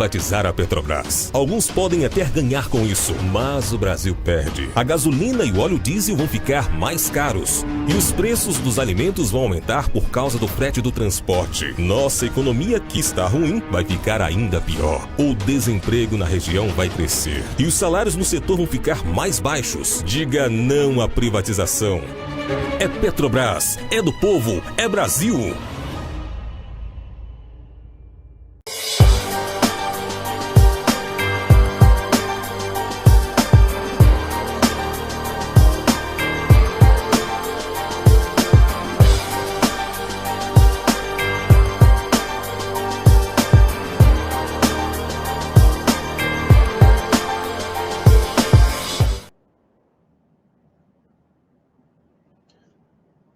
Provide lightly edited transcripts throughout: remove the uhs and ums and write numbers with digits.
privatizar a Petrobras. Alguns podem até ganhar com isso, mas o Brasil perde. A gasolina e o óleo diesel vão ficar mais caros. E os preços dos alimentos vão aumentar por causa do frete do transporte. Nossa economia, que está ruim, vai ficar ainda pior. O desemprego na região vai crescer. E os salários no setor vão ficar mais baixos. Diga não à privatização. É Petrobras, é do povo, é Brasil.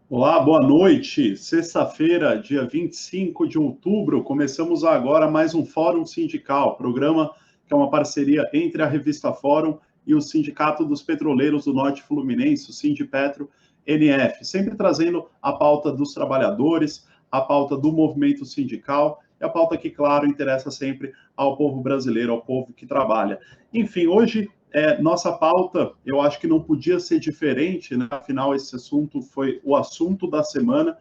Olá, boa noite. Sexta-feira, dia 25 de outubro, começamos agora mais um Fórum Sindical, programa que é uma parceria entre a revista Fórum e o Sindicato dos Petroleiros do Norte Fluminense, o Sindipetro NF, sempre trazendo a pauta dos trabalhadores, a pauta do movimento sindical e a pauta que, claro, interessa sempre ao povo brasileiro, ao povo que trabalha. Enfim, hoje nossa pauta, eu acho que não podia ser diferente, né? Afinal, esse assunto foi o assunto da semana,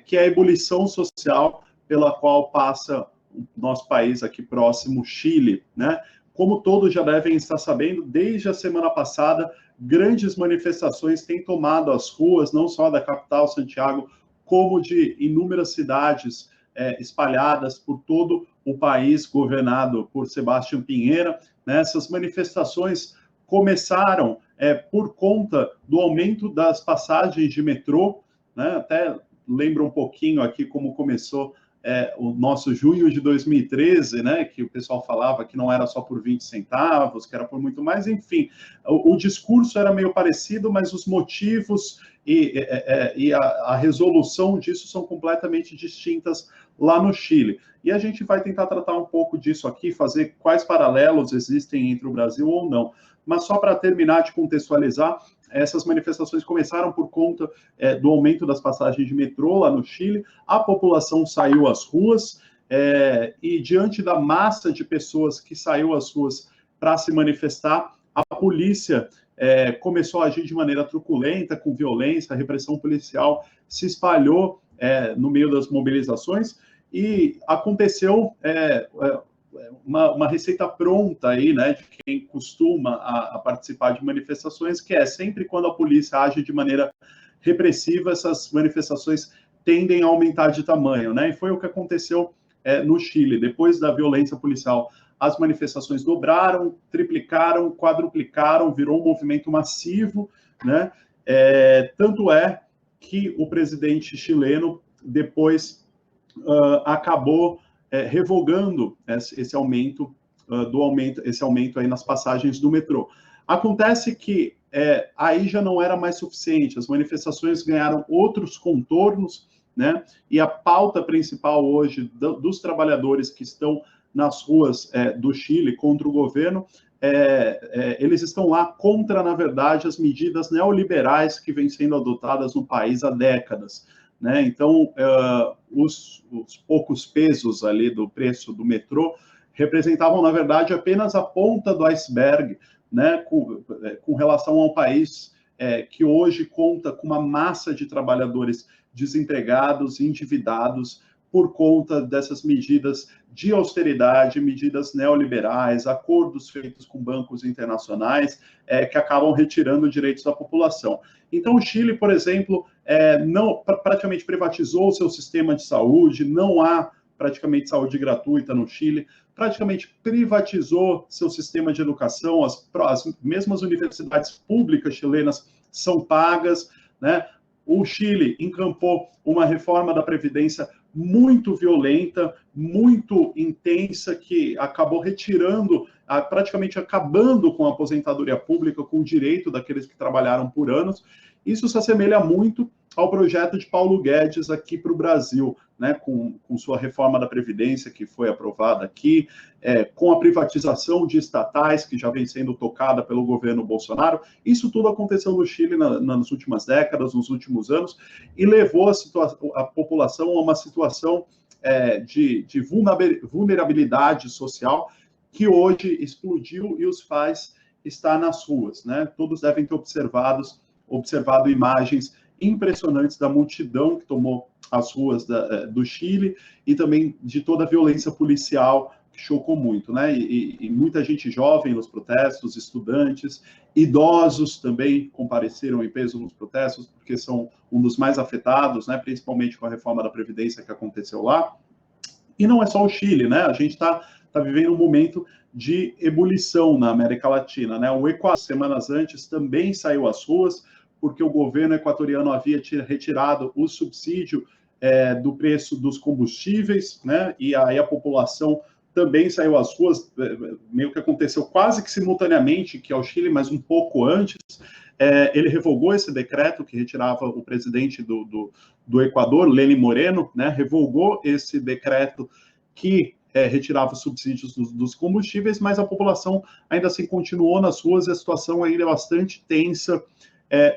que é a ebulição social pela qual passa o nosso país aqui próximo, Chile, né? Como todos já devem estar sabendo, desde a semana passada, grandes manifestações têm tomado as ruas, não só da capital, Santiago, como de inúmeras cidades espalhadas por todo o país, governado por Sebastião Pinheira. Essas manifestações começaram por conta do aumento das passagens de metrô, né? Até lembro um pouquinho aqui como começou o nosso junho de 2013, né? Que o pessoal falava que não era só por 20 centavos, que era por muito mais, enfim. O discurso era meio parecido, mas os motivos e a resolução disso são completamente distintas lá no Chile. E a gente vai tentar tratar um pouco disso aqui, fazer quais paralelos existem entre o Brasil ou não. Mas só para terminar de contextualizar, essas manifestações começaram por conta do aumento das passagens de metrô lá no Chile, a população saiu às ruas, e diante da massa de pessoas que saiu às ruas para se manifestar, a polícia começou a agir de maneira truculenta, com violência, a repressão policial se espalhou no meio das mobilizações, e aconteceu uma receita pronta aí, né, de quem costuma a participar de manifestações, que é sempre quando a polícia age de maneira repressiva, essas manifestações tendem a aumentar de tamanho, né, e foi o que aconteceu no Chile. Depois da violência policial, as manifestações dobraram, triplicaram, quadruplicaram, virou um movimento massivo, né, tanto é que o presidente chileno depois acabou revogando esse aumento aí nas passagens do metrô. Acontece que aí já não era mais suficiente, as manifestações ganharam outros contornos, né? E a pauta principal hoje dos trabalhadores que estão nas ruas do Chile contra o governo, eles estão lá contra, na verdade, as medidas neoliberais que vêm sendo adotadas no país há décadas, né? Então, os poucos pesos ali do preço do metrô representavam, na verdade, apenas a ponta do iceberg, né? Com relação ao país que hoje conta com uma massa de trabalhadores desempregados, endividados, por conta dessas medidas de austeridade, medidas neoliberais, acordos feitos com bancos internacionais, que acabam retirando direitos da população. Então, o Chile, por exemplo, praticamente privatizou o seu sistema de saúde, não há praticamente saúde gratuita no Chile, praticamente privatizou seu sistema de educação, as mesmas universidades públicas chilenas são pagas, né? O Chile encampou uma reforma da Previdência muito violenta, muito intensa, que acabou retirando, praticamente acabando com a aposentadoria pública, com o direito daqueles que trabalharam por anos. Isso se assemelha muito ao projeto de Paulo Guedes aqui para o Brasil, né, com sua reforma da Previdência, que foi aprovada aqui, com a privatização de estatais, que já vem sendo tocada pelo governo Bolsonaro. Isso tudo aconteceu no Chile nas últimas décadas, nos últimos anos, e levou a população a uma situação de vulnerabilidade social que hoje explodiu e os faz estar nas ruas, né? Todos devem ter observado imagens impressionantes da multidão que tomou as ruas do Chile e também de toda a violência policial que chocou muito, né? E muita gente jovem nos protestos, estudantes, idosos também compareceram em peso nos protestos, porque são um dos mais afetados, né? Principalmente com a reforma da Previdência que aconteceu lá. E não é só o Chile, né? A gente está vivendo um momento de ebulição na América Latina, né? O Equador, semanas antes, também saiu às ruas, porque o governo equatoriano havia retirado o subsídio do preço dos combustíveis, né? E aí a população também saiu às ruas, meio que aconteceu quase que simultaneamente que ao Chile, mas um pouco antes. Ele revogou esse decreto que retirava o presidente do Equador, Lenín Moreno, né? Revogou esse decreto que retirava os subsídios dos combustíveis, mas a população ainda assim continuou nas ruas e a situação ainda é bastante tensa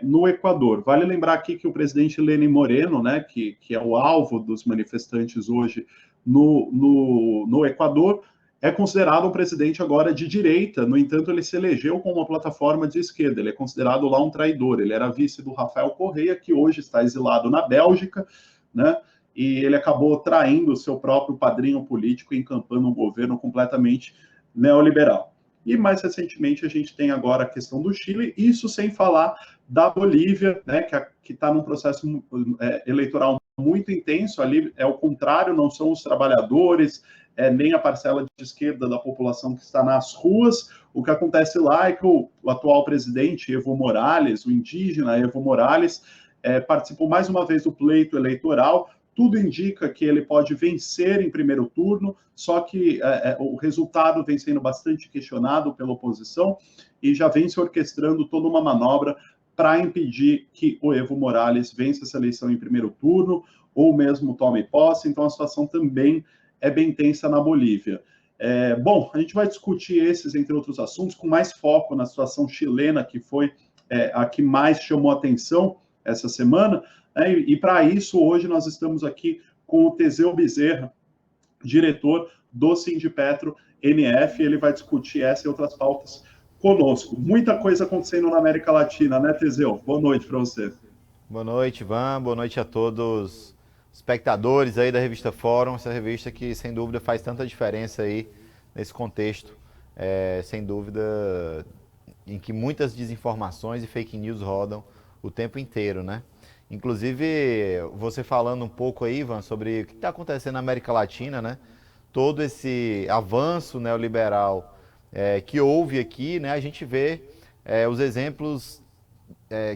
no Equador. Vale lembrar aqui que o presidente Lenín Moreno, né, que é o alvo dos manifestantes hoje no Equador, é considerado um presidente agora de direita, no entanto, ele se elegeu com uma plataforma de esquerda, ele é considerado lá um traidor, ele era vice do Rafael Correa, que hoje está exilado na Bélgica, né, e ele acabou traindo o seu próprio padrinho político e encampando um governo completamente neoliberal. E mais recentemente a gente tem agora a questão do Chile, isso sem falar da Bolívia, né, que está num processo eleitoral muito intenso, ali é o contrário, não são os trabalhadores, nem a parcela de esquerda da população que está nas ruas. O que acontece lá é que o atual presidente, Evo Morales, o indígena Evo Morales, participou mais uma vez do pleito eleitoral. Tudo indica que ele pode vencer em primeiro turno, só que o resultado vem sendo bastante questionado pela oposição e já vem se orquestrando toda uma manobra para impedir que o Evo Morales vença essa eleição em primeiro turno ou mesmo tome posse. Então, a situação também é bem tensa na Bolívia. Bom, a gente vai discutir esses, entre outros assuntos, com mais foco na situação chilena, que foi a que mais chamou atenção essa semana. E para isso, hoje nós estamos aqui com o Teseu Bezerra, diretor do Sindipetro NF. Ele vai discutir essa e outras pautas conosco. Muita coisa acontecendo na América Latina, né, Teseu? Boa noite para você. Boa noite, Ivan. Boa noite a todos os espectadores aí da revista Fórum, essa revista que, sem dúvida, faz tanta diferença aí nesse contexto, sem dúvida, em que muitas desinformações e fake news rodam o tempo inteiro, né? Inclusive, você falando um pouco aí, Ivan, sobre o que está acontecendo na América Latina, né? Todo esse avanço neoliberal que houve aqui, né? A gente vê os exemplos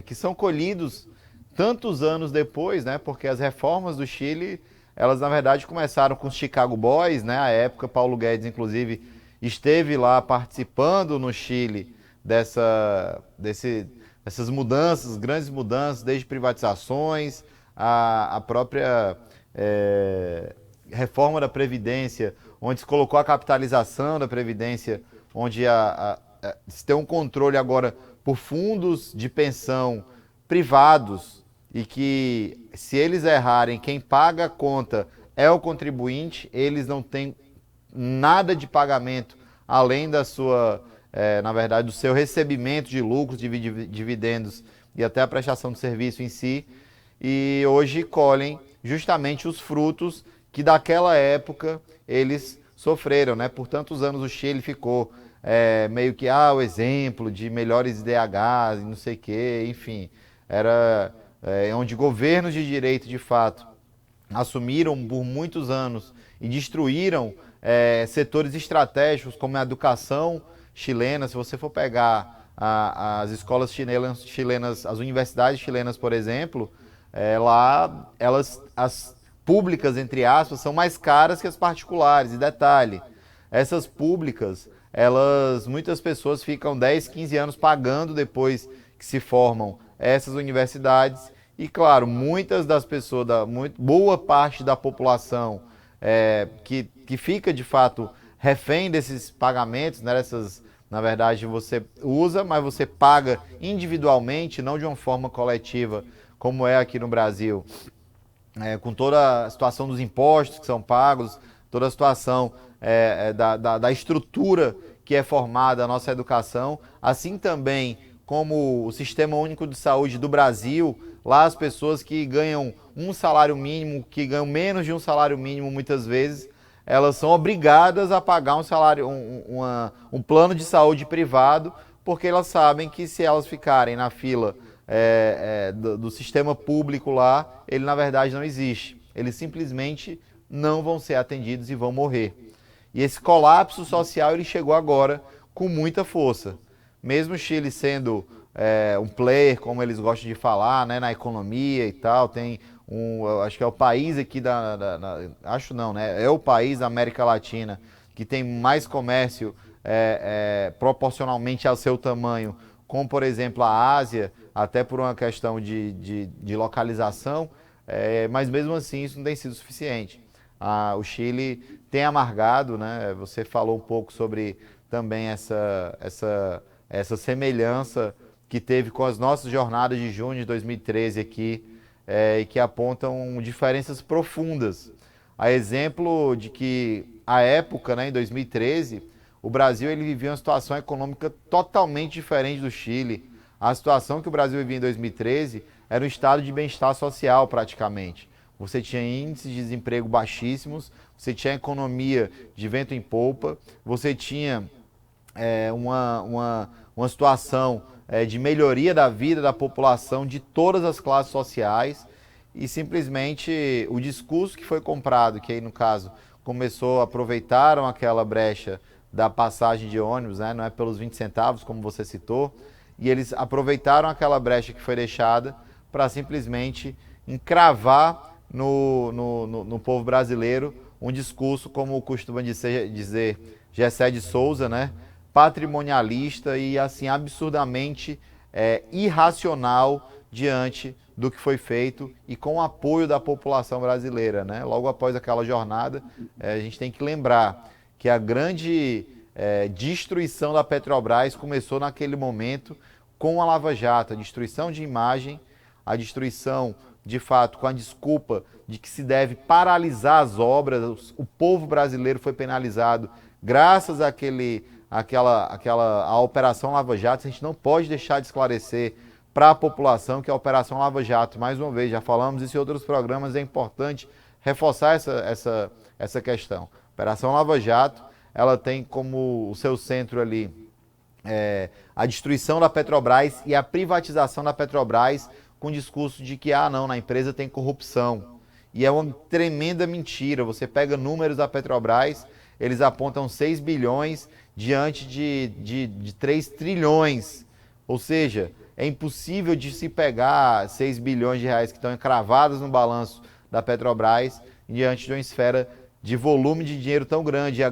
que são colhidos tantos anos depois, né? Porque as reformas do Chile, elas na verdade começaram com os Chicago Boys, né? À época, Paulo Guedes, inclusive, esteve lá participando no Chile dessas mudanças, grandes mudanças, desde privatizações, a própria reforma da Previdência, onde se colocou a capitalização da Previdência, onde se tem um controle agora por fundos de pensão privados e que, se eles errarem, quem paga a conta é o contribuinte, eles não têm nada de pagamento além da sua... na verdade, do seu recebimento de lucros, de dividendos e até a prestação de serviço em si, e hoje colhem justamente os frutos que daquela época eles sofreram, né? Por tantos anos o Chile ficou meio que o exemplo de melhores IDHs e não sei o quê, enfim, era onde governos de direito, de fato, assumiram por muitos anos e destruíram setores estratégicos como a educação chilena. Se você for pegar as escolas chilenas, as universidades chilenas, por exemplo, lá as públicas, entre aspas, são mais caras que as particulares. E detalhe, essas públicas, muitas pessoas ficam 10, 15 anos pagando depois que se formam essas universidades. E claro, muitas das pessoas, boa parte da população que fica de fato refém desses pagamentos, né? Na verdade, você usa, mas você paga individualmente, não de uma forma coletiva, como é aqui no Brasil. com toda a situação dos impostos que são pagos, toda a situação da estrutura que é formada a nossa educação, assim também como o Sistema Único de Saúde do Brasil, lá as pessoas que ganham um salário mínimo, que ganham menos de um salário mínimo muitas vezes, elas são obrigadas a pagar um plano de saúde privado, porque elas sabem que se elas ficarem na fila do sistema público lá, ele na verdade não existe. Eles simplesmente não vão ser atendidos e vão morrer. E esse colapso social ele chegou agora com muita força. Mesmo o Chile sendo um player, como eles gostam de falar, né, na economia e tal, tem acho que é o país aqui acho não, né? É o país da América Latina que tem mais comércio proporcionalmente ao seu tamanho, como por exemplo a Ásia, até por uma questão de localização, mas mesmo assim isso não tem sido suficiente. O Chile tem amargado, né? Você falou um pouco sobre também essa semelhança que teve com as nossas jornadas de junho de 2013 aqui, e que apontam diferenças profundas. A exemplo de que, à época, né, em 2013, o Brasil ele vivia uma situação econômica totalmente diferente do Chile. A situação que o Brasil vivia em 2013 era um estado de bem-estar social, praticamente. Você tinha índices de desemprego baixíssimos, você tinha economia de vento em polpa, você tinha uma situação de melhoria da vida da população de todas as classes sociais, e simplesmente o discurso que foi comprado, que aí no caso aproveitaram aquela brecha da passagem de ônibus, né, não é pelos 20 centavos como você citou, e eles aproveitaram aquela brecha que foi deixada para simplesmente encravar no povo brasileiro um discurso, como costuma dizer Gessé de Souza, né, patrimonialista e assim absurdamente irracional diante do que foi feito e com o apoio da população brasileira, né? Logo após aquela jornada, a gente tem que lembrar que a grande destruição da Petrobras começou naquele momento com a Lava Jato, a destruição de imagem, a destruição, de fato, com a desculpa de que se deve paralisar as obras. O povo brasileiro foi penalizado graças à Operação Lava Jato. A gente não pode deixar de esclarecer para a população que a Operação Lava Jato, mais uma vez, já falamos isso em outros programas, é importante reforçar essa questão. A Operação Lava Jato, ela tem como o seu centro ali a destruição da Petrobras e a privatização da Petrobras, com o discurso de que, não, na empresa tem corrupção. E é uma tremenda mentira. Você pega números da Petrobras, eles apontam 6 bilhões diante de 3 trilhões. Ou seja, é impossível de se pegar 6 bilhões de reais que estão encravados no balanço da Petrobras diante de uma esfera de volume de dinheiro tão grande.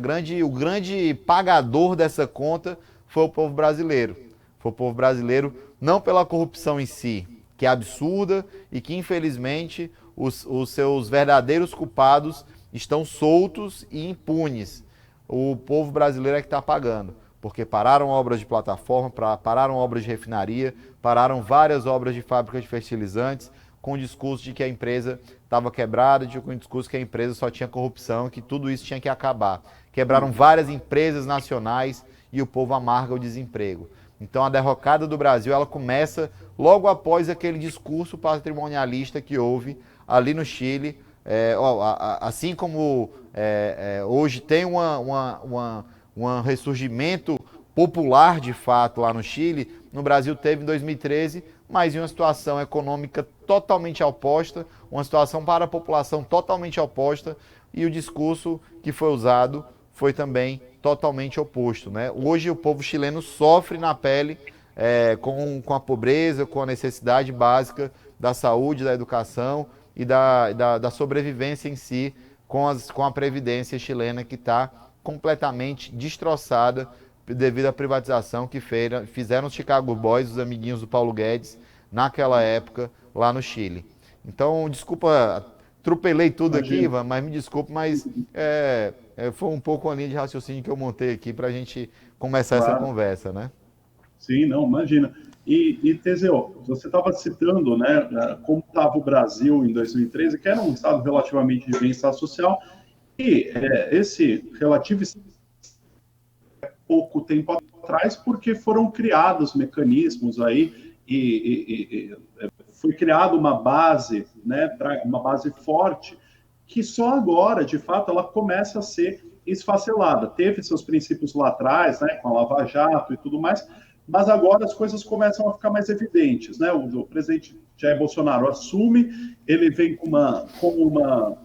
O grande pagador dessa conta foi o povo brasileiro. Foi o povo brasileiro não pela corrupção em si, que é absurda e que, infelizmente, os seus verdadeiros culpados estão soltos e impunes. O povo brasileiro é que está pagando, porque pararam obras de plataforma, pararam obras de refinaria, pararam várias obras de fábricas de fertilizantes, com o discurso de que a empresa estava quebrada, com o discurso que a empresa só tinha corrupção, que tudo isso tinha que acabar. Quebraram várias empresas nacionais e o povo amarga o desemprego. Então a derrocada do Brasil ela começa logo após aquele discurso patrimonialista que houve ali no Chile. Assim como hoje tem um ressurgimento popular de fato lá no Chile, no Brasil teve em 2013, mas em uma situação econômica totalmente oposta, uma situação para a população totalmente oposta, e o discurso que foi usado foi também totalmente oposto, né? Hoje o povo chileno sofre na pele com a pobreza, com a necessidade básica da saúde, da educação e da sobrevivência em si, com a previdência chilena que está completamente destroçada devido à privatização que fizeram os Chicago Boys, os amiguinhos do Paulo Guedes, naquela época lá no Chile. Então, desculpa, atropelei tudo aqui, Ivan, mas me desculpe, mas foi um pouco a linha de raciocínio que eu montei aqui para a gente começar essa conversa, né? Sim, não, imagina. E Teseu, você estava citando, né, como estava o Brasil em 2013, que era um estado relativamente de bem-estar social, e esse relativo pouco tempo atrás, porque foram criados mecanismos aí e foi criada uma base, né, uma base forte, que só agora, de fato, ela começa a ser esfacelada. Teve seus princípios lá atrás, né, com a Lava Jato e tudo mais, mas agora as coisas começam a ficar mais evidentes, né? O presidente Jair Bolsonaro assume, ele vem com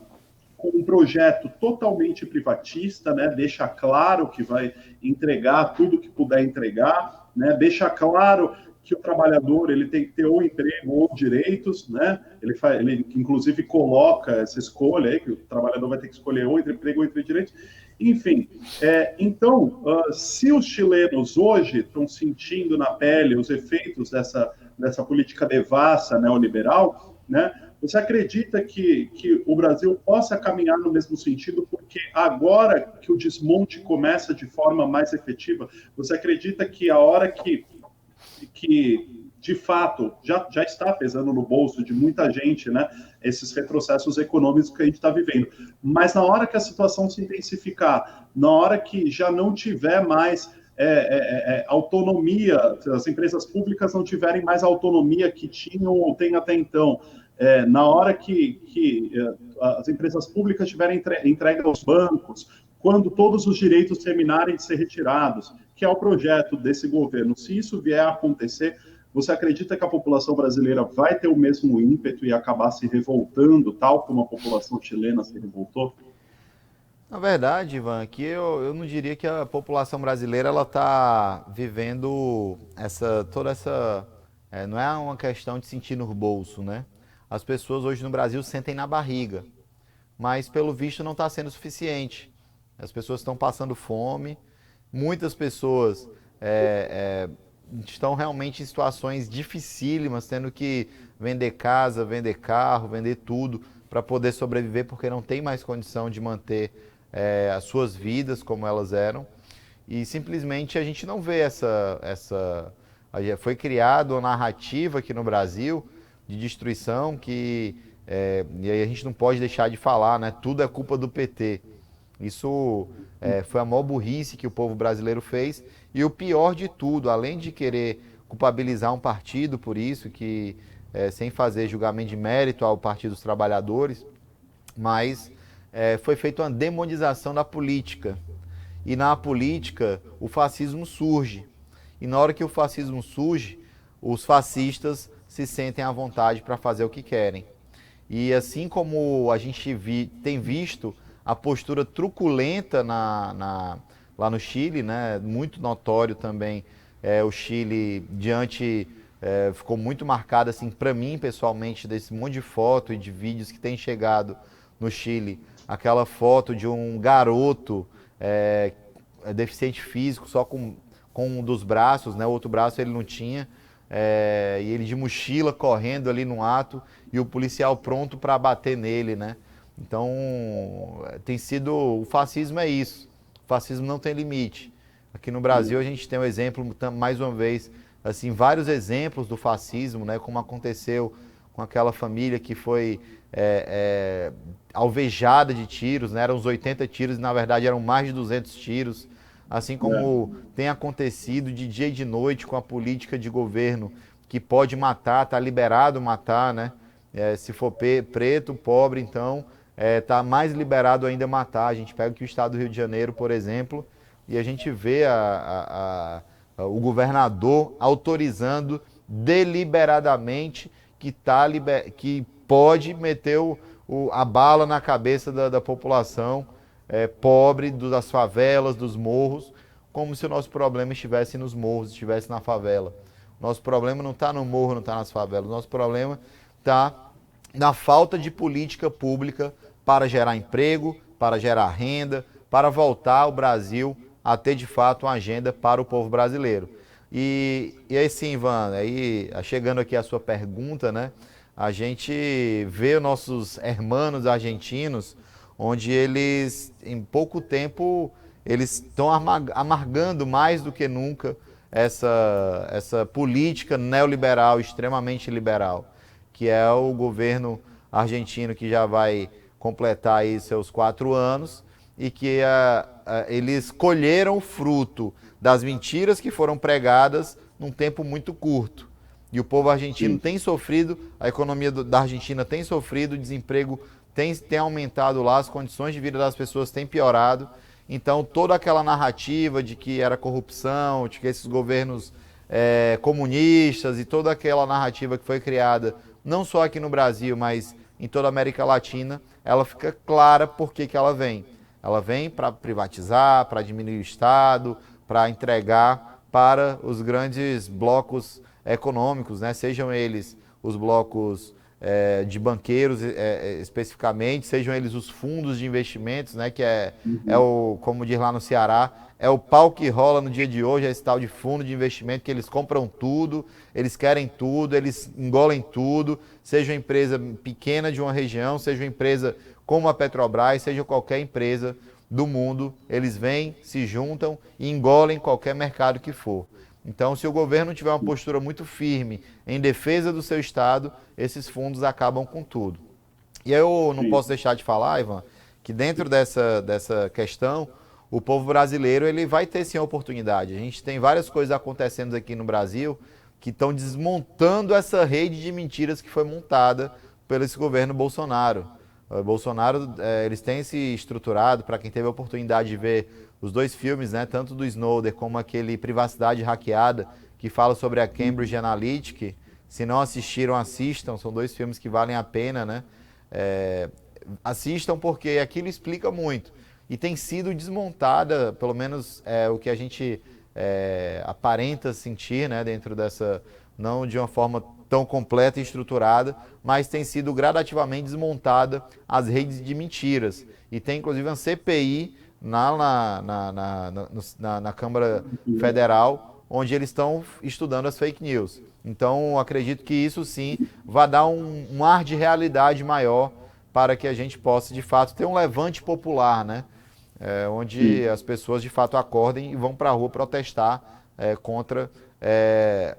um projeto totalmente privatista, né? Deixa claro que vai entregar tudo que puder entregar, né? Deixa claro que o trabalhador ele tem que ter ou emprego ou direitos, né? Ele inclusive coloca essa escolha aí que o trabalhador vai ter que escolher ou entre emprego ou entre direitos. Enfim, então, se os chilenos hoje estão sentindo na pele os efeitos dessa política devassa neoliberal, né? Você acredita que o Brasil possa caminhar no mesmo sentido, porque agora que o desmonte começa de forma mais efetiva, você acredita que a hora que de fato já está pesando no bolso de muita gente, né, esses retrocessos econômicos que a gente está vivendo, mas na hora que a situação se intensificar, na hora que já não tiver mais autonomia, as empresas públicas não tiverem mais a autonomia que tinham ou têm até então, na hora que as empresas públicas tiverem entregue aos bancos, quando todos os direitos terminarem de ser retirados, que é o projeto desse governo, se isso vier a acontecer, você acredita que a população brasileira vai ter o mesmo ímpeto e acabar se revoltando, tal como a população chilena se revoltou? Na verdade, Ivan, que eu não diria que a população brasileira ela está vivendo toda essa. Não é uma questão de sentir no bolso, né? As pessoas hoje no Brasil sentem na barriga, mas pelo visto não está sendo suficiente. As pessoas estão passando fome, muitas pessoas estão realmente em situações dificílimas, tendo que vender casa, vender carro, vender tudo para poder sobreviver, porque não tem mais condição de manter as suas vidas como elas eram. E simplesmente a gente não vê foi criada uma narrativa aqui no Brasil de destruição e aí a gente não pode deixar de falar, né? Tudo é culpa do PT. Isso foi a maior burrice que o povo brasileiro fez. E o pior de tudo, além de querer culpabilizar um partido por isso, sem fazer julgamento de mérito ao Partido dos Trabalhadores, mas foi feita uma demonização da política. E na política, o fascismo surge. E na hora que o fascismo surge, os fascistas se sentem à vontade para fazer o que querem. E assim como a gente tem visto a postura truculenta lá no Chile, né? Muito notório também o Chile ficou muito marcado assim para mim pessoalmente desse monte de foto e de vídeos que tem chegado no Chile, aquela foto de um garoto deficiente físico só com um dos braços, né? O outro braço ele não tinha, e ele de mochila correndo ali no ato e o policial pronto para bater nele, né? Então, o fascismo é isso. O fascismo não tem limite. Aqui no Brasil a gente tem um exemplo, mais uma vez, assim, vários exemplos do fascismo, né? Como aconteceu com aquela família que foi alvejada de tiros, né? Eram uns 80 tiros e na verdade eram mais de 200 tiros. Assim como tem acontecido de dia e de noite com a política de governo que pode matar, está liberado matar, né? Se for preto, pobre, então está mais liberado ainda matar. A gente pega aqui o estado do Rio de Janeiro, por exemplo, e a gente vê o governador autorizando deliberadamente que pode meter a bala na cabeça da população pobre, das favelas, dos morros, como se o nosso problema estivesse nos morros, estivesse na favela. Nosso problema não está no morro, não está nas favelas. Nosso problema está na falta de política pública para gerar emprego, para gerar renda, para voltar o Brasil a ter de fato uma agenda para o povo brasileiro. E aí sim, Ivan, aí, chegando aqui à sua pergunta, né? A gente vê nossos hermanos argentinos, onde eles, em pouco tempo, eles estão amargando mais do que nunca essa política neoliberal, extremamente liberal, que é o governo argentino, que já vai completar aí seus 4 anos, e que eles colheram o fruto das mentiras que foram pregadas num tempo muito curto. E o povo argentino tem sofrido, a economia da Argentina tem sofrido, o desemprego tem aumentado lá, as condições de vida das pessoas têm piorado. Então, toda aquela narrativa de que era corrupção, de que esses governos comunistas e toda aquela narrativa que foi criada, não só aqui no Brasil, mas em toda a América Latina, ela fica clara por que ela vem. Ela vem para privatizar, para diminuir o Estado, para entregar para os grandes blocos econômicos, né? Sejam eles os blocos de banqueiros especificamente, sejam eles os fundos de investimentos, né? Que é o, como diz lá no Ceará, é o pau que rola no dia de hoje, é esse tal de fundo de investimento, que eles compram tudo, eles querem tudo, eles engolem tudo, seja uma empresa pequena de uma região, seja uma empresa como a Petrobras, seja qualquer empresa do mundo, eles vêm, se juntam e engolem qualquer mercado que for. Então, se o governo tiver uma postura muito firme em defesa do seu Estado, esses fundos acabam com tudo. E aí eu não posso deixar de falar, Ivan, que dentro dessa questão, o povo brasileiro ele vai ter sim a oportunidade. A gente tem várias coisas acontecendo aqui no Brasil que estão desmontando essa rede de mentiras que foi montada pelo esse governo Bolsonaro. O Bolsonaro, eles têm se estruturado, para quem teve a oportunidade de ver os 2 filmes, né, tanto do Snowden como aquele Privacidade Hackeada, que fala sobre a Cambridge Analytica. Se não assistiram, assistam, são 2 filmes que valem a pena, né? Assistam, porque aquilo explica muito. E tem sido desmontada, pelo menos o que a gente aparenta sentir, né, dentro dessa, não de uma forma tão completa e estruturada, mas tem sido gradativamente desmontada as redes de mentiras. E tem inclusive uma CPI na Câmara Federal, onde eles estão estudando as fake news. Então, acredito que isso sim vai dar um ar de realidade maior para que a gente possa, de fato, ter um levante popular, né? Onde as pessoas, de fato, acordem e vão para a rua protestar contra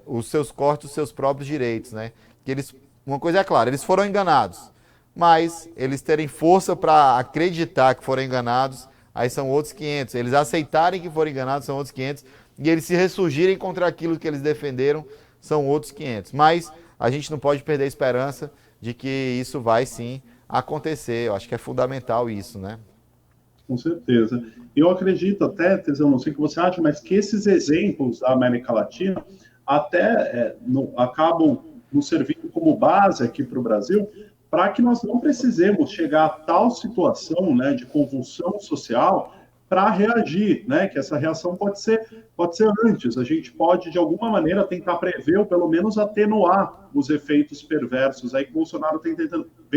os seus cortes, os seus próprios direitos, né? Que uma coisa é clara, eles foram enganados, mas eles terem força para acreditar que foram enganados, aí são outros 500. Eles aceitarem que foram enganados, são outros 500. E eles se ressurgirem contra aquilo que eles defenderam, são outros 500. Mas a gente não pode perder a esperança de que isso vai sim acontecer. Eu acho que é fundamental isso, né? Com certeza. Eu acredito até, Tesão, não sei o que você acha, mas que esses exemplos da América Latina até acabam nos servindo como base aqui para o Brasil, para que nós não precisemos chegar a tal situação, né, de convulsão social para reagir, né, que essa reação pode ser antes. A gente pode, de alguma maneira, tentar prever ou pelo menos atenuar os efeitos perversos aí que o Bolsonaro vem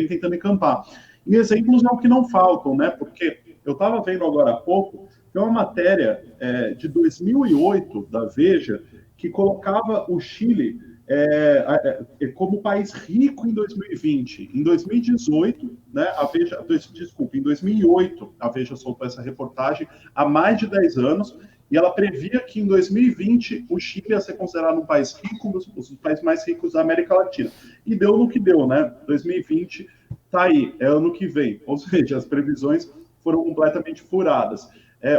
tentando encampar. E exemplos é o que não faltam, né, porque eu estava vendo agora há pouco, tem uma matéria de 2008 da Veja que colocava o Chile como país rico em 2020. Em 2018, né, em 2008, a Veja soltou essa reportagem há mais de 10 anos, e ela previa que em 2020 o Chile ia ser considerado um país rico, um dos países mais ricos da América Latina. E deu no que deu, né? 2020 está aí, é ano que vem. Ou seja, as previsões foram completamente furadas.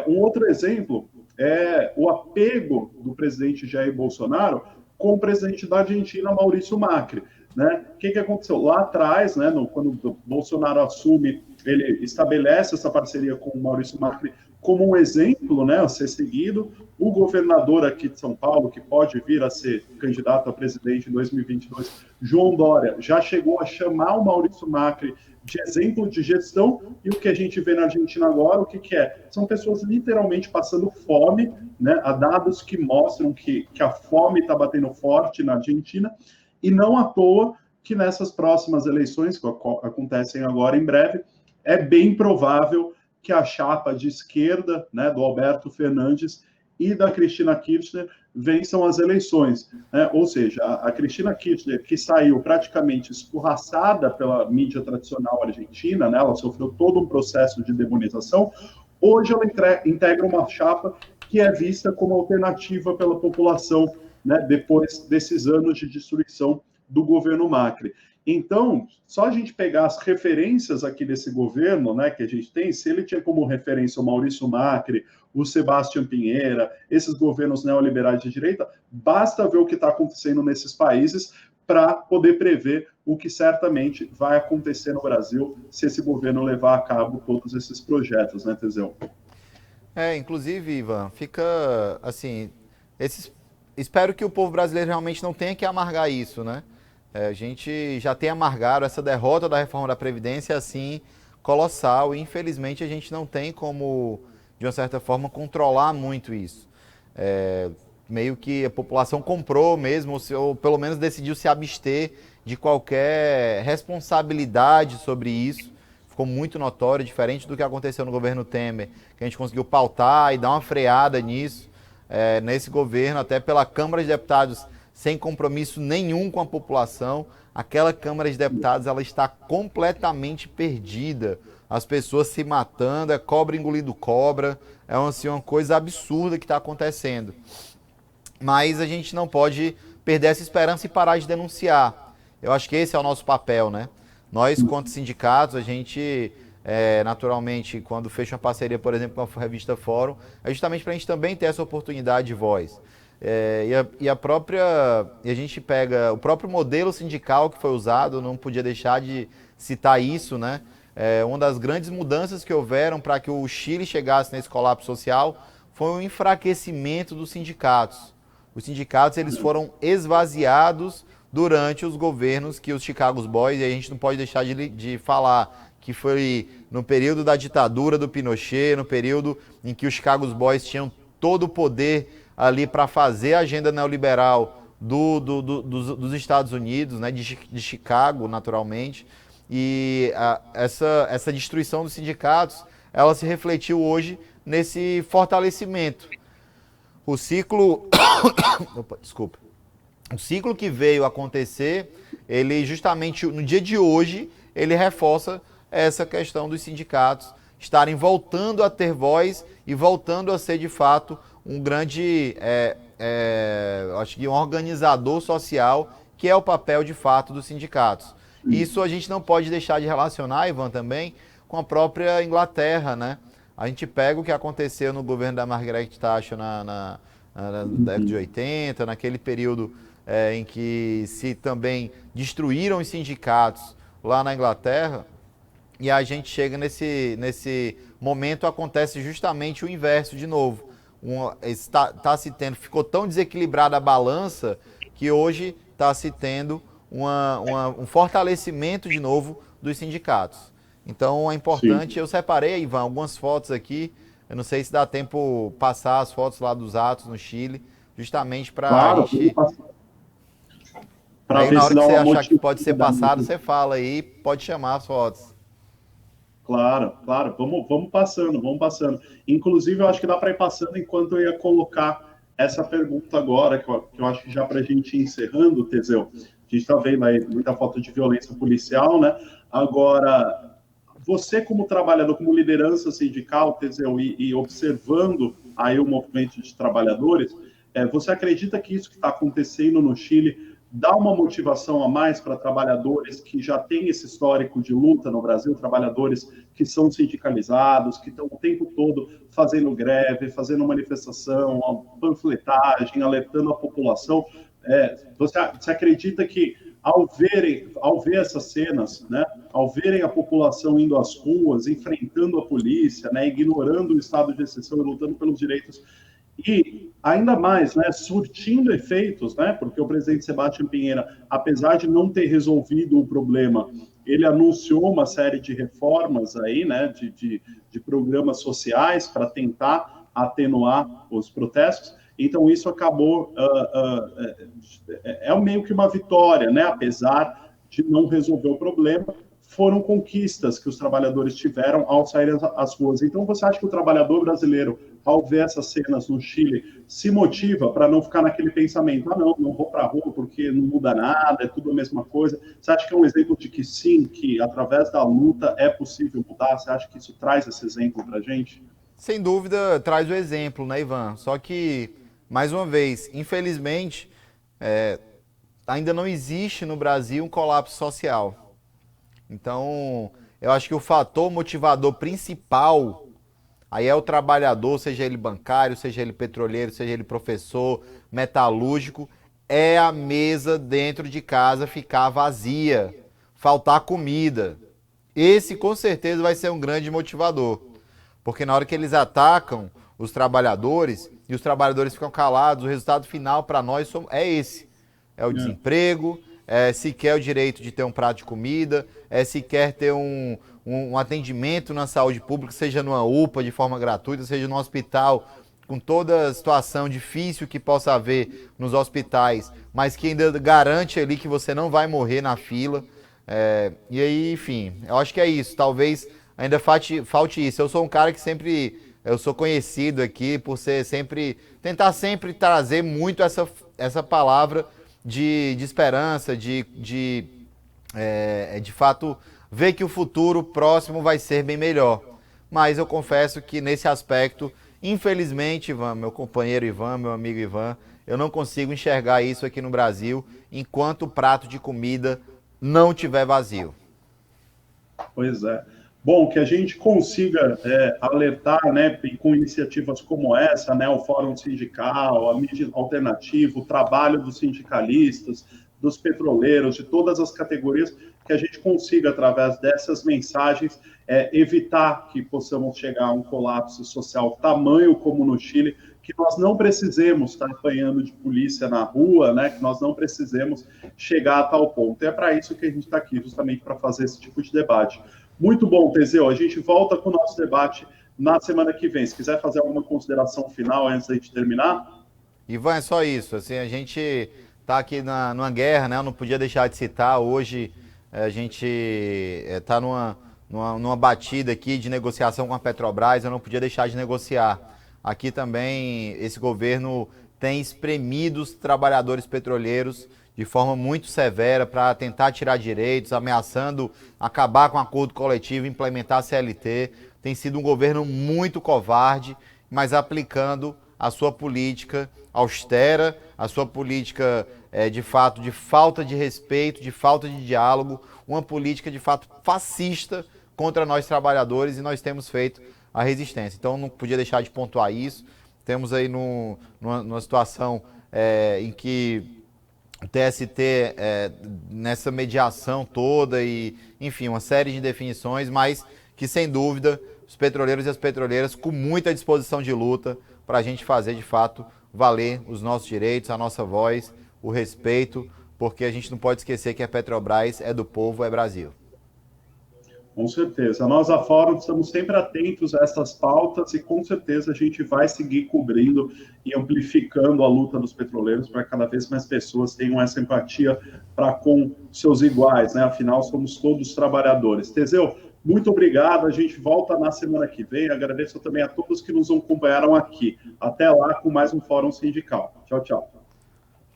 Um outro exemplo é o apego do presidente Jair Bolsonaro com o presidente da Argentina, Maurício Macri, né? O que aconteceu? Lá atrás, né, quando o Bolsonaro assume, ele estabelece essa parceria com o Maurício Macri como um exemplo, né, a ser seguido. O governador aqui de São Paulo, que pode vir a ser candidato a presidente em 2022, João Dória, já chegou a chamar o Maurício Macri de exemplo de gestão, e o que a gente vê na Argentina agora, o que é? São pessoas literalmente passando fome, né? Há dados que mostram que a fome está batendo forte na Argentina, e não à toa que nessas próximas eleições, que acontecem agora em breve, é bem provável que a chapa de esquerda, né, do Alberto Fernandes e da Cristina Kirchner vençam as eleições, né? Ou seja, a Cristina Kirchner, que saiu praticamente escorraçada pela mídia tradicional argentina, né? Ela sofreu todo um processo de demonização, hoje ela integra uma chapa que é vista como alternativa pela população, né, depois desses anos de destruição do governo Macri. Então, só a gente pegar as referências aqui desse governo, né, que a gente tem, se ele tinha como referência o Maurício Macri, o Sebastião Pinheira, esses governos neoliberais de direita, basta ver o que está acontecendo nesses países para poder prever o que certamente vai acontecer no Brasil se esse governo levar a cabo todos esses projetos, né, Teseu? Inclusive, Ivan, fica assim, espero que o povo brasileiro realmente não tenha que amargar isso, né? A gente já tem amargado essa derrota da reforma da Previdência, assim, colossal, e infelizmente a gente não tem como, de uma certa forma, controlar muito isso. Meio que a população comprou mesmo, ou pelo menos decidiu se abster de qualquer responsabilidade sobre isso. Ficou muito notório, diferente do que aconteceu no governo Temer, que a gente conseguiu pautar e dar uma freada nisso, nesse governo, até pela Câmara de Deputados, sem compromisso nenhum com a população. Aquela Câmara de Deputados, ela está completamente perdida. As pessoas se matando, cobra engolindo cobra, assim, uma coisa absurda que está acontecendo. Mas a gente não pode perder essa esperança e parar de denunciar. Eu acho que esse é o nosso papel, né? Nós, quanto sindicatos, a gente, naturalmente, quando fecha uma parceria, por exemplo, com a revista Fórum, é justamente para a gente também ter essa oportunidade de voz. E a gente pega o próprio modelo sindical que foi usado, não podia deixar de citar isso, né? Uma das grandes mudanças que houveram para que o Chile chegasse nesse colapso social foi o enfraquecimento dos sindicatos. Os sindicatos, eles foram esvaziados durante os governos que os Chicago Boys, e a gente não pode deixar de falar que foi no período da ditadura do Pinochet, no período em que os Chicago Boys tinham todo o poder ali para fazer a agenda neoliberal dos Estados Unidos, né, de Chicago, naturalmente. E essa destruição dos sindicatos, ela se refletiu hoje nesse fortalecimento. O ciclo... Opa, desculpa. O ciclo que veio acontecer, ele justamente no dia de hoje, ele reforça essa questão dos sindicatos estarem voltando a ter voz e voltando a ser, de fato, um grande, acho que um organizador social, que é o papel, de fato, dos sindicatos. Isso a gente não pode deixar de relacionar, Ivan, também com a própria Inglaterra, né? A gente pega o que aconteceu no governo da Margaret Thatcher na década de 80, naquele período em que se também destruíram os sindicatos lá na Inglaterra, e a gente chega nesse momento, acontece justamente o inverso de novo. Ficou tão desequilibrada a balança que hoje está se tendo um fortalecimento de novo dos sindicatos. Então é importante. Sim. Eu separei, Ivan, algumas fotos aqui. Eu não sei se dá tempo passar as fotos lá dos atos no Chile, justamente para a gente... Aí na hora que você achar que pode ser passado, você fala aí, pode chamar as fotos. Claro, vamos passando. Inclusive, eu acho que dá para ir passando enquanto eu ia colocar essa pergunta agora, que eu acho que já para a gente ir encerrando, Teseu, a gente está vendo aí muita foto de violência policial, né? Agora, você como trabalhador, como liderança sindical, Teseu, e observando aí o movimento de trabalhadores, você acredita que isso que está acontecendo no Chile dá uma motivação a mais para trabalhadores que já têm esse histórico de luta no Brasil, trabalhadores que são sindicalizados, que estão o tempo todo fazendo greve, fazendo manifestação, panfletagem, alertando a população? Você acredita que ao ver essas cenas, né, ao verem a população indo às ruas, enfrentando a polícia, né, ignorando o estado de exceção e lutando pelos direitos, e ainda mais, né, surtindo efeitos, né, porque o presidente Sebastião Pinheira, apesar de não ter resolvido o problema, ele anunciou uma série de reformas aí, né, de programas sociais para tentar atenuar os protestos. Então isso acabou meio que uma vitória, né, apesar de não resolver o problema. Foram conquistas que os trabalhadores tiveram ao sair às ruas. Então, você acha que o trabalhador brasileiro, ao ver essas cenas no Chile, se motiva para não ficar naquele pensamento, não vou para a rua porque não muda nada, é tudo a mesma coisa? Você acha que é um exemplo de que sim, que através da luta é possível mudar? Você acha que isso traz esse exemplo para a gente? Sem dúvida, traz o exemplo, né, Ivan? Só que, mais uma vez, infelizmente, ainda não existe no Brasil um colapso social. Então, eu acho que o fator motivador principal aí é o trabalhador, seja ele bancário, seja ele petroleiro, seja ele professor, metalúrgico, é a mesa dentro de casa ficar vazia, faltar comida. Esse, com certeza, vai ser um grande motivador. Porque na hora que eles atacam os trabalhadores e os trabalhadores ficam calados, o resultado final para nós é esse. É o desemprego, é sequer o direito de ter um prato de comida, é sequer ter um atendimento na saúde pública, seja numa UPA de forma gratuita, seja no hospital, com toda a situação difícil que possa haver nos hospitais, mas que ainda garante ali que você não vai morrer na fila. E aí, enfim, eu acho que é isso. Talvez ainda falte isso. Eu sou um cara que eu sou conhecido aqui por tentar sempre trazer muito essa palavra de esperança, de fato ver que o futuro próximo vai ser bem melhor. Mas eu confesso que nesse aspecto, infelizmente, Ivan, meu companheiro Ivan, meu amigo Ivan, eu não consigo enxergar isso aqui no Brasil enquanto o prato de comida não tiver vazio. Pois é. Bom, que a gente consiga alertar, né, com iniciativas como essa, né, o Fórum Sindical, a mídia alternativa, o trabalho dos sindicalistas, dos petroleiros, de todas as categorias, que a gente consiga, através dessas mensagens, evitar que possamos chegar a um colapso social tamanho como no Chile, que nós não precisemos estar apanhando de polícia na rua, né, que nós não precisemos chegar a tal ponto. E é para isso que a gente está aqui, justamente para fazer esse tipo de debate. Muito bom, Teseu. A gente volta com o nosso debate na semana que vem. Se quiser fazer alguma consideração final antes da gente terminar. Ivan, é só isso. Assim, a gente está aqui numa guerra, né? Eu não podia deixar de citar. Hoje a gente está numa batida aqui de negociação com a Petrobras. Eu não podia deixar de negociar. Aqui também esse governo tem espremido os trabalhadores petroleiros de forma muito severa para tentar tirar direitos, ameaçando acabar com o acordo coletivo, implementar a CLT. Tem sido um governo muito covarde, mas aplicando a sua política austera, a sua política, de fato, de falta de respeito, de falta de diálogo, uma política, de fato, fascista contra nós trabalhadores, e nós temos feito a resistência. Então, não podia deixar de pontuar isso. Temos aí numa situação em que o TST nessa mediação toda e, enfim, uma série de definições, mas que, sem dúvida, os petroleiros e as petroleiras com muita disposição de luta para a gente fazer, de fato, valer os nossos direitos, a nossa voz, o respeito, porque a gente não pode esquecer que a Petrobras é do povo, é Brasil. Com certeza. Nós, a Fórum, estamos sempre atentos a essas pautas e, com certeza, a gente vai seguir cobrindo e amplificando a luta dos petroleiros para que cada vez mais pessoas tenham essa empatia para com seus iguais, né? Afinal, somos todos trabalhadores. Teseu, muito obrigado. A gente volta na semana que vem. Agradeço também a todos que nos acompanharam aqui. Até lá com mais um Fórum Sindical. Tchau, tchau.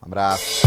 Um abraço.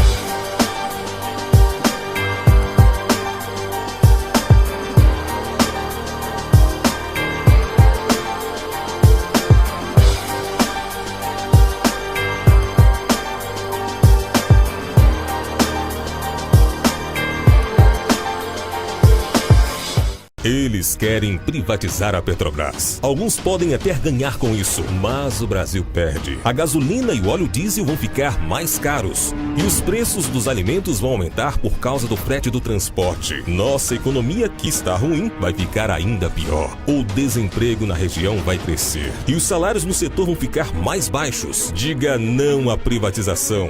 Eles querem privatizar a Petrobras. Alguns podem até ganhar com isso, mas o Brasil perde. A gasolina e o óleo diesel vão ficar mais caros. E os preços dos alimentos vão aumentar por causa do frete do transporte. Nossa economia, que está ruim, vai ficar ainda pior. O desemprego na região vai crescer. E os salários no setor vão ficar mais baixos. Diga não à privatização.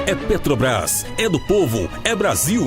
É Petrobras, é do povo, é Brasil.